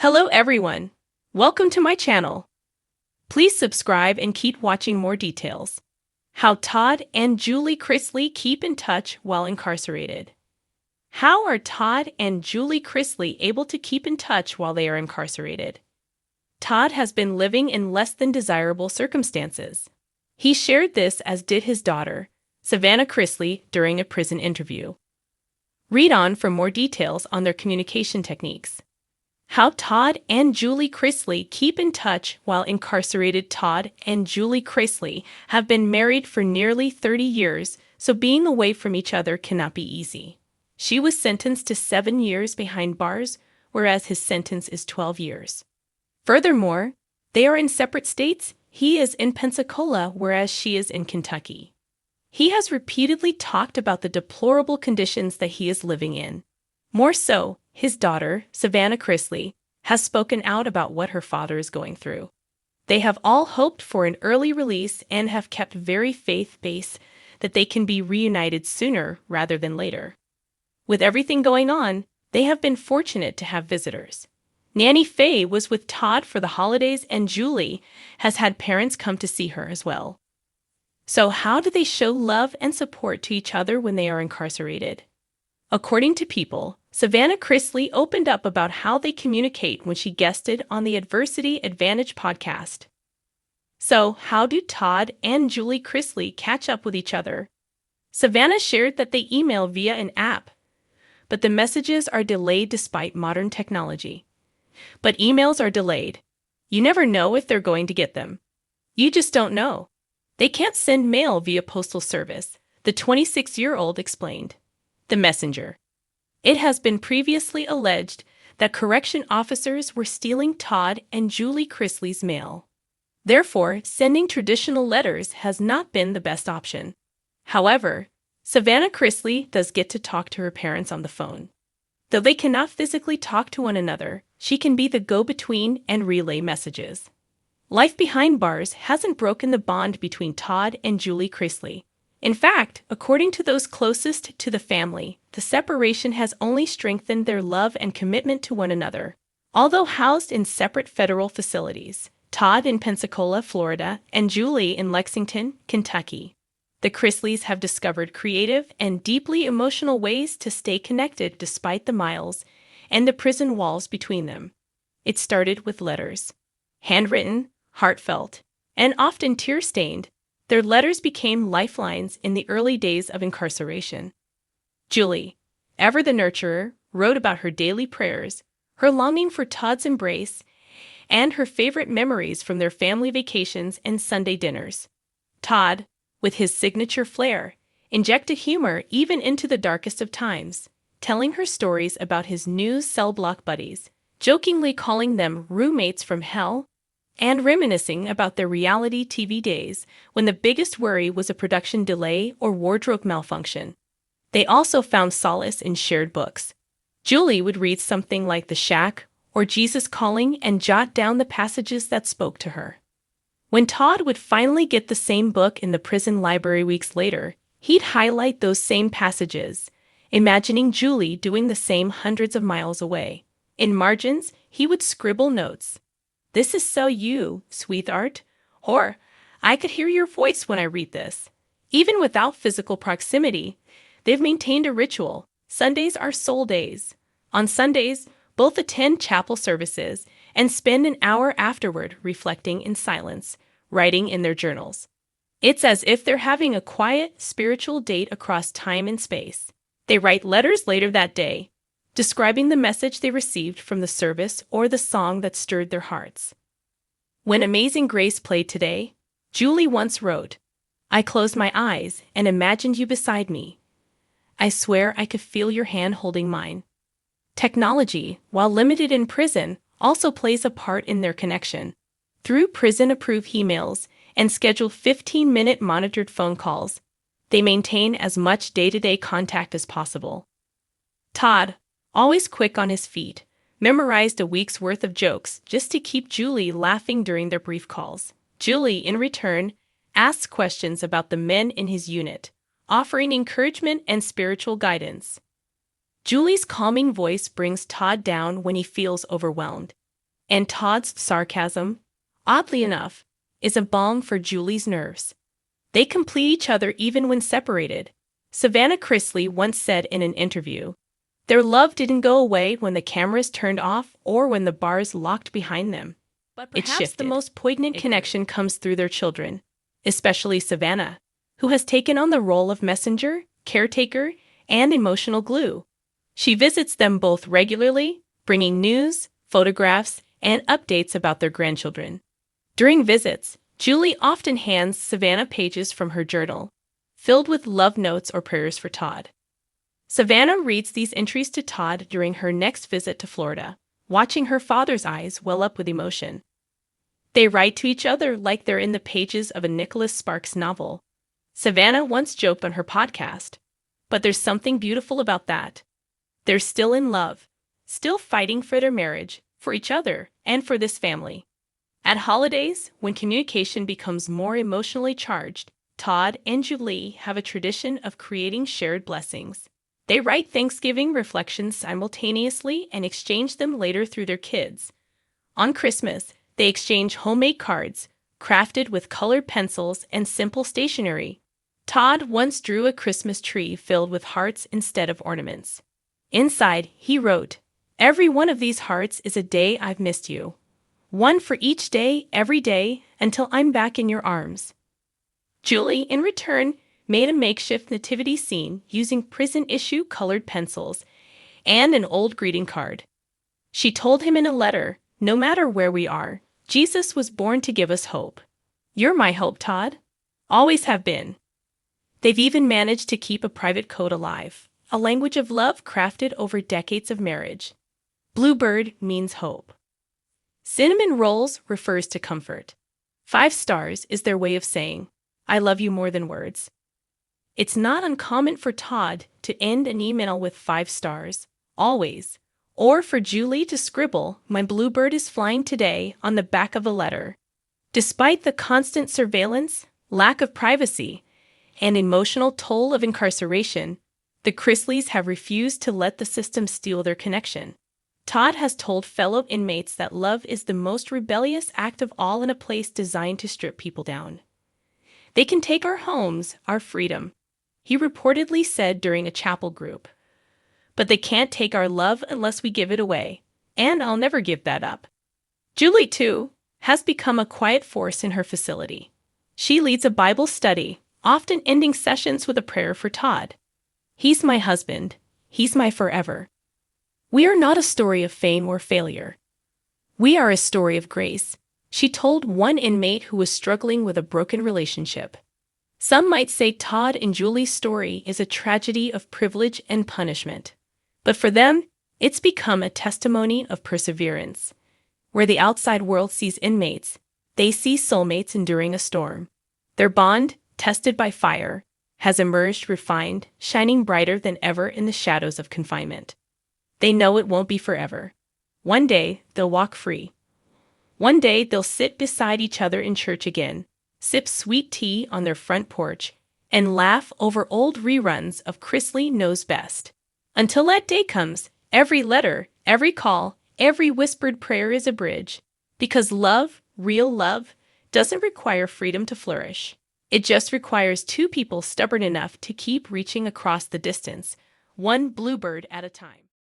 Hello everyone. Welcome to my channel. Please subscribe and keep watching more details. How Todd and Julie Chrisley keep in touch while incarcerated. How are Todd and Julie Chrisley able to keep in touch while they are incarcerated? Todd has been living in less than desirable circumstances. He shared this, as did his daughter, Savannah Chrisley, during a prison interview. Read on for more details on their communication techniques. How Todd and Julie Chrisley keep in touch while incarcerated. Todd and Julie Chrisley have been married for nearly 30 years, so being away from each other cannot be easy. She was sentenced to 7 years behind bars, whereas his sentence is 12 years. Furthermore, they are in separate states. He is in Pensacola, whereas she is in Kentucky. He has repeatedly talked about the deplorable conditions that he is living in. More so, his daughter, Savannah Chrisley, has spoken out about what her father is going through. They have all hoped for an early release and have kept very faith-based that they can be reunited sooner rather than later. With everything going on, they have been fortunate to have visitors. Nanny Faye was with Todd for the holidays, and Julie has had parents come to see her as well. So how do they show love and support to each other when they are incarcerated? According to People, Savannah Chrisley opened up about how they communicate when she guested on the Adversity Advantage podcast. So, how do Todd and Julie Chrisley catch up with each other? Savannah shared that they email via an app, but the messages are delayed despite modern technology. But emails are delayed. You never know if they're going to get them. You just don't know. They can't send mail via postal service, the 26-year-old explained. The Messenger. It has been previously alleged that correction officers were stealing Todd and Julie Chrisley's mail. Therefore, sending traditional letters has not been the best option. However, Savannah Chrisley does get to talk to her parents on the phone. Though they cannot physically talk to one another, she can be the go-between and relay messages. Life behind bars hasn't broken the bond between Todd and Julie Chrisley. In fact, according to those closest to the family, the separation has only strengthened their love and commitment to one another. Although housed in separate federal facilities, Todd in Pensacola, Florida, and Julie in Lexington, Kentucky, the Chrisleys have discovered creative and deeply emotional ways to stay connected despite the miles and the prison walls between them. It started with letters. Handwritten, heartfelt, and often tear-stained, their letters became lifelines in the early days of incarceration. Julie, ever the nurturer, wrote about her daily prayers, her longing for Todd's embrace, and her favorite memories from their family vacations and Sunday dinners. Todd, with his signature flair, injected humor even into the darkest of times, telling her stories about his new cell block buddies, jokingly calling them roommates from hell, and reminiscing about their reality TV days when the biggest worry was a production delay or wardrobe malfunction. They also found solace in shared books. Julie would read something like The Shack or Jesus Calling and jot down the passages that spoke to her. When Todd would finally get the same book in the prison library weeks later, he'd highlight those same passages, imagining Julie doing the same hundreds of miles away. In margins, he would scribble notes. "This is so you, sweetheart," or "I could hear your voice when I read this." Even without physical proximity, they've maintained a ritual. Sundays are soul days. On Sundays, both attend chapel services and spend an hour afterward reflecting in silence, writing in their journals. It's as if they're having a quiet, spiritual date across time and space. They write letters later that day, describing the message they received from the service or the song that stirred their hearts. When Amazing Grace played today, Julie once wrote, "I closed my eyes and imagined you beside me. I swear I could feel your hand holding mine." Technology, while limited in prison, also plays a part in their connection. Through prison-approved emails and scheduled 15-minute monitored phone calls, they maintain as much day-to-day contact as possible. Todd, always quick on his feet, memorized a week's worth of jokes just to keep Julie laughing during their brief calls. Julie, in return, asks questions about the men in his unit, offering encouragement and spiritual guidance. Julie's calming voice brings Todd down when he feels overwhelmed. And Todd's sarcasm, oddly enough, is a balm for Julie's nerves. They complete each other even when separated. Savannah Chrisley once said in an interview, "Their love didn't go away when the cameras turned off or when the bars locked behind them. But perhaps the most poignant connection comes through their children, especially Savannah, who has taken on the role of messenger, caretaker, and emotional glue. She visits them both regularly, bringing news, photographs, and updates about their grandchildren. During visits, Julie often hands Savannah pages from her journal, filled with love notes or prayers for Todd. Savannah reads these entries to Todd during her next visit to Florida, watching her father's eyes well up with emotion. They write to each other like they're in the pages of a Nicholas Sparks novel. Savannah once joked on her podcast, "But there's something beautiful about that. They're still in love, still fighting for their marriage, for each other, and for this family." At holidays, when communication becomes more emotionally charged, Todd and Julie have a tradition of creating shared blessings. They write Thanksgiving reflections simultaneously and exchange them later through their kids. On Christmas, they exchange homemade cards, crafted with colored pencils and simple stationery. Todd once drew a Christmas tree filled with hearts instead of ornaments. Inside, he wrote, "Every one of these hearts is a day I've missed you. One for each day, every day, until I'm back in your arms." Julie, in return, made a makeshift nativity scene using prison-issue colored pencils and an old greeting card. She told him in a letter, "No matter where we are, Jesus was born to give us hope. You're my hope, Todd. Always have been." They've even managed to keep a private code alive, a language of love crafted over decades of marriage. Bluebird means hope. Cinnamon rolls refers to comfort. 5 stars is their way of saying, "I love you more than words." It's not uncommon for Todd to end an email with 5 stars, always, or for Julie to scribble, "My bluebird is flying today," on the back of a letter. Despite the constant surveillance, lack of privacy, and emotional toll of incarceration, the Chrisleys have refused to let the system steal their connection. Todd has told fellow inmates that love is the most rebellious act of all in a place designed to strip people down. "They can take our homes, our freedom," he reportedly said during a chapel group. "But they can't take our love unless we give it away, and I'll never give that up." Julie, too, has become a quiet force in her facility. She leads a Bible study, often ending sessions with a prayer for Todd. "He's my husband. He's my forever." "We are not a story of fame or failure. We are a story of grace," she told one inmate who was struggling with a broken relationship. Some might say Todd and Julie's story is a tragedy of privilege and punishment. But for them, it's become a testimony of perseverance. Where the outside world sees inmates, they see soulmates enduring a storm. Their bond, tested by fire, has emerged refined, shining brighter than ever in the shadows of confinement. They know it won't be forever. One day, they'll walk free. One day, they'll sit beside each other in church again, sip sweet tea on their front porch, and laugh over old reruns of Chrisley Knows Best. Until that day comes, every letter, every call, every whispered prayer is a bridge. Because love, real love, doesn't require freedom to flourish. It just requires 2 people stubborn enough to keep reaching across the distance, one bluebird at a time.